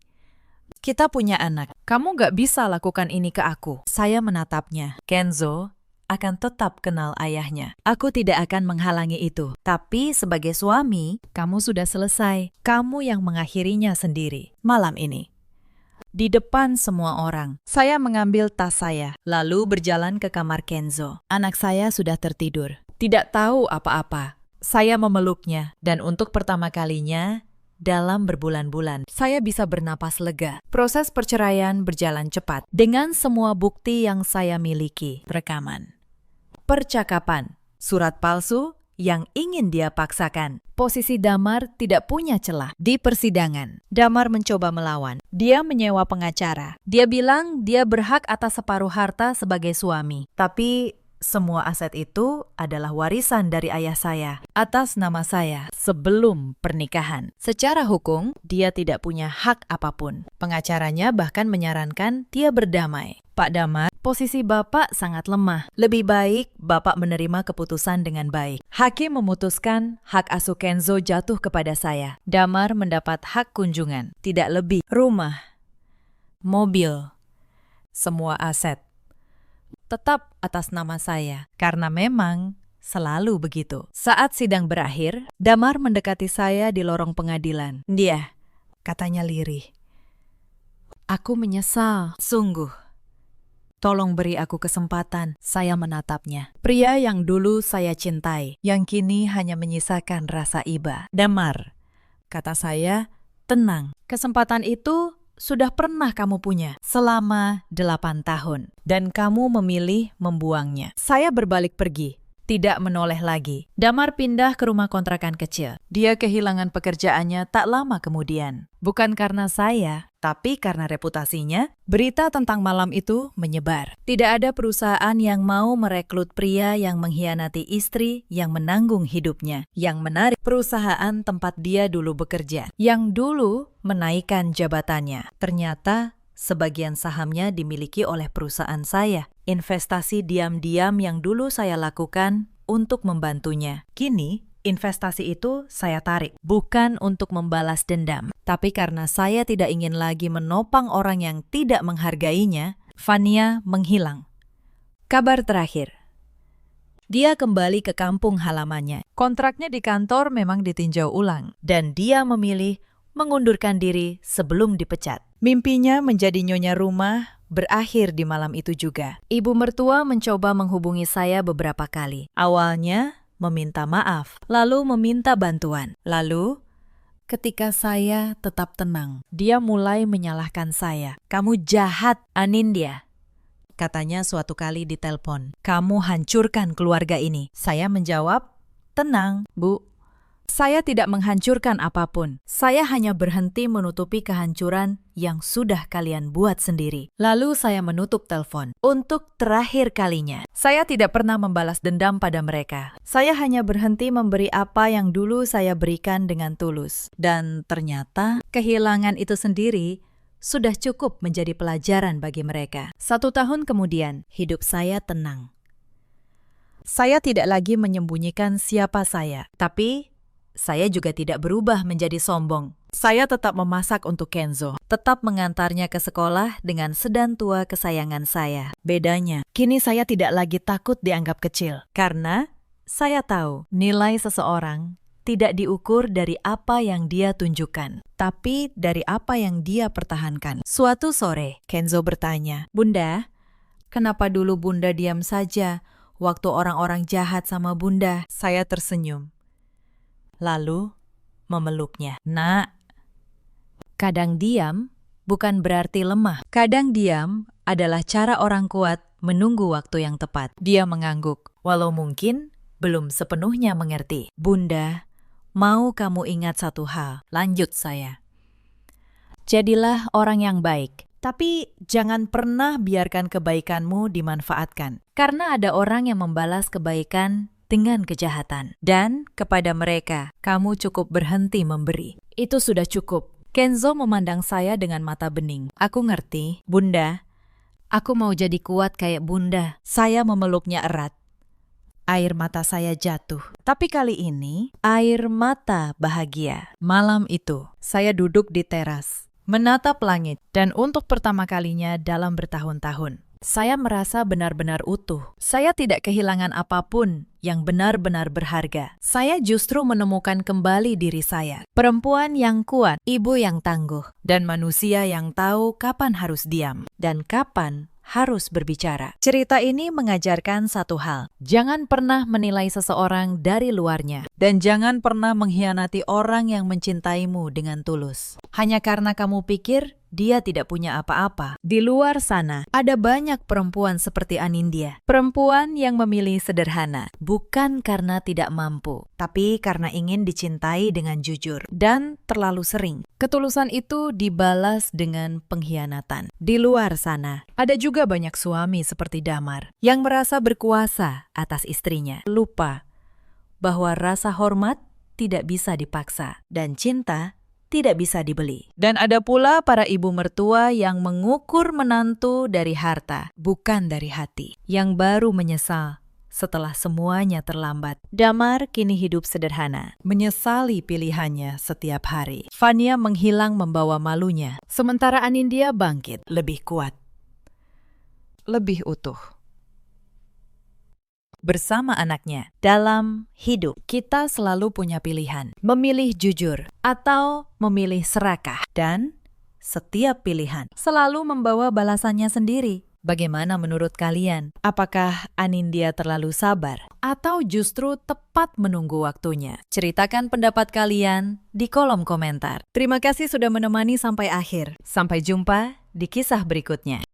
Kita punya anak. Kamu gak bisa lakukan ini ke aku. Saya menatapnya. Kenzo akan tetap kenal ayahnya. Aku tidak akan menghalangi itu. Tapi sebagai suami, kamu sudah selesai. Kamu yang mengakhirinya sendiri. Malam ini. Di depan semua orang, saya mengambil tas saya, lalu berjalan ke kamar Kenzo. Anak saya sudah tertidur. Tidak tahu apa-apa. Saya memeluknya, dan untuk pertama kalinya, dalam berbulan-bulan, saya bisa bernapas lega. Proses perceraian berjalan cepat. Dengan semua bukti yang saya miliki. Rekaman. Percakapan. Surat palsu yang ingin dia paksakan. Posisi Damar tidak punya celah. Di persidangan, Damar mencoba melawan. Dia menyewa pengacara. Dia bilang dia berhak atas separuh harta sebagai suami. Tapi Semua aset itu adalah warisan dari ayah saya atas nama saya sebelum pernikahan. Secara hukum, dia tidak punya hak apapun. Pengacaranya bahkan menyarankan dia berdamai. Pak Damar, posisi Bapak sangat lemah. Lebih baik Bapak menerima keputusan dengan baik. Hakim memutuskan hak asuh Kenzo jatuh kepada saya. Damar mendapat hak kunjungan, tidak lebih. Rumah, mobil, semua aset tetap atas nama saya, karena memang selalu begitu. Saat sidang berakhir, Damar mendekati saya di lorong pengadilan. Dia, katanya lirih. Aku menyesal, sungguh. Tolong beri aku kesempatan, saya menatapnya. Pria yang dulu saya cintai, yang kini hanya menyisakan rasa iba. Damar, kata saya, tenang. Kesempatan itu sudah pernah kamu punya selama 8 tahun. Dan kamu memilih membuangnya. Saya berbalik pergi, tidak menoleh lagi. Damar pindah ke rumah kontrakan kecil. Dia kehilangan pekerjaannya tak lama kemudian. Bukan karena saya, tapi karena reputasinya, berita tentang malam itu menyebar. Tidak ada perusahaan yang mau merekrut pria yang mengkhianati istri yang menanggung hidupnya. Yang menarik, perusahaan tempat dia dulu bekerja, yang dulu menaikkan jabatannya. Ternyata sebagian sahamnya dimiliki oleh perusahaan saya. Investasi diam-diam yang dulu saya lakukan untuk membantunya. Kini, investasi itu saya tarik, bukan untuk membalas dendam, tapi karena saya tidak ingin lagi menopang orang yang tidak menghargainya. Fania menghilang. Kabar terakhir, dia kembali ke kampung halamannya. Kontraknya di kantor memang ditinjau ulang, dan dia memilih mengundurkan diri sebelum dipecat. Mimpinya menjadi nyonya rumah berakhir di malam itu juga. Ibu mertua mencoba menghubungi saya beberapa kali. Awalnya meminta maaf, lalu meminta bantuan. Lalu, ketika saya tetap tenang, dia mulai menyalahkan saya. Kamu jahat, Anindya, katanya suatu kali di telepon. Kamu hancurkan keluarga ini. Saya menjawab, tenang, Bu. Saya tidak menghancurkan apapun. Saya hanya berhenti menutupi kehancuran yang sudah kalian buat sendiri. Lalu saya menutup telepon. Untuk terakhir kalinya, saya tidak pernah membalas dendam pada mereka. Saya hanya berhenti memberi apa yang dulu saya berikan dengan tulus. Dan ternyata kehilangan itu sendiri sudah cukup menjadi pelajaran bagi mereka. 1 tahun kemudian, hidup saya tenang. Saya tidak lagi menyembunyikan siapa saya, tapi saya juga tidak berubah menjadi sombong. Saya tetap memasak untuk Kenzo, tetap mengantarnya ke sekolah dengan sedan tua kesayangan saya. Bedanya, kini saya tidak lagi takut dianggap kecil. Karena saya tahu nilai seseorang tidak diukur dari apa yang dia tunjukkan, tapi dari apa yang dia pertahankan. Suatu sore, Kenzo bertanya, Bunda, kenapa dulu Bunda diam saja waktu orang-orang jahat sama Bunda? Saya tersenyum. Lalu memeluknya. Nak, kadang diam bukan berarti lemah. Kadang diam adalah cara orang kuat menunggu waktu yang tepat. Dia mengangguk, walau mungkin belum sepenuhnya mengerti. Bunda, mau kamu ingat satu hal, lanjut saya. Jadilah orang yang baik, tapi jangan pernah biarkan kebaikanmu dimanfaatkan. Karena ada orang yang membalas kebaikan dengan kejahatan. Dan kepada mereka, kamu cukup berhenti memberi. Itu sudah cukup. Kenzo memandang saya dengan mata bening. Aku ngerti, Bunda. Aku mau jadi kuat kayak Bunda. Saya memeluknya erat. Air mata saya jatuh. Tapi kali ini, air mata bahagia. Malam itu, saya duduk di teras, menatap langit. Dan untuk pertama kalinya dalam bertahun-tahun, saya merasa benar-benar utuh. Saya tidak kehilangan apapun yang benar-benar berharga. Saya justru menemukan kembali diri saya. Perempuan yang kuat, ibu yang tangguh, dan manusia yang tahu kapan harus diam dan kapan harus berbicara. Cerita ini mengajarkan satu hal. Jangan pernah menilai seseorang dari luarnya. Dan jangan pernah mengkhianati orang yang mencintaimu dengan tulus. Hanya karena kamu pikir dia tidak punya apa-apa. Di luar sana, ada banyak perempuan seperti Anindya. Perempuan yang memilih sederhana, bukan karena tidak mampu, tapi karena ingin dicintai dengan jujur. Dan terlalu sering, ketulusan itu dibalas dengan pengkhianatan. Di luar sana, ada juga banyak suami seperti Damar yang merasa berkuasa atas istrinya. Lupa bahwa rasa hormat tidak bisa dipaksa dan cinta tidak bisa dibeli. Dan ada pula para ibu mertua yang mengukur menantu dari harta, bukan dari hati, yang baru menyesal setelah semuanya terlambat. Damar kini hidup sederhana, menyesali pilihannya setiap hari. Fania menghilang membawa malunya, sementara Anindya bangkit, lebih kuat, lebih utuh. Bersama anaknya. Dalam hidup, kita selalu punya pilihan. Memilih jujur atau memilih serakah. Dan setiap pilihan selalu membawa balasannya sendiri. Bagaimana menurut kalian? Apakah Anindya terlalu sabar? Atau justru tepat menunggu waktunya? Ceritakan pendapat kalian di kolom komentar. Terima kasih sudah menemani sampai akhir. Sampai jumpa di kisah berikutnya.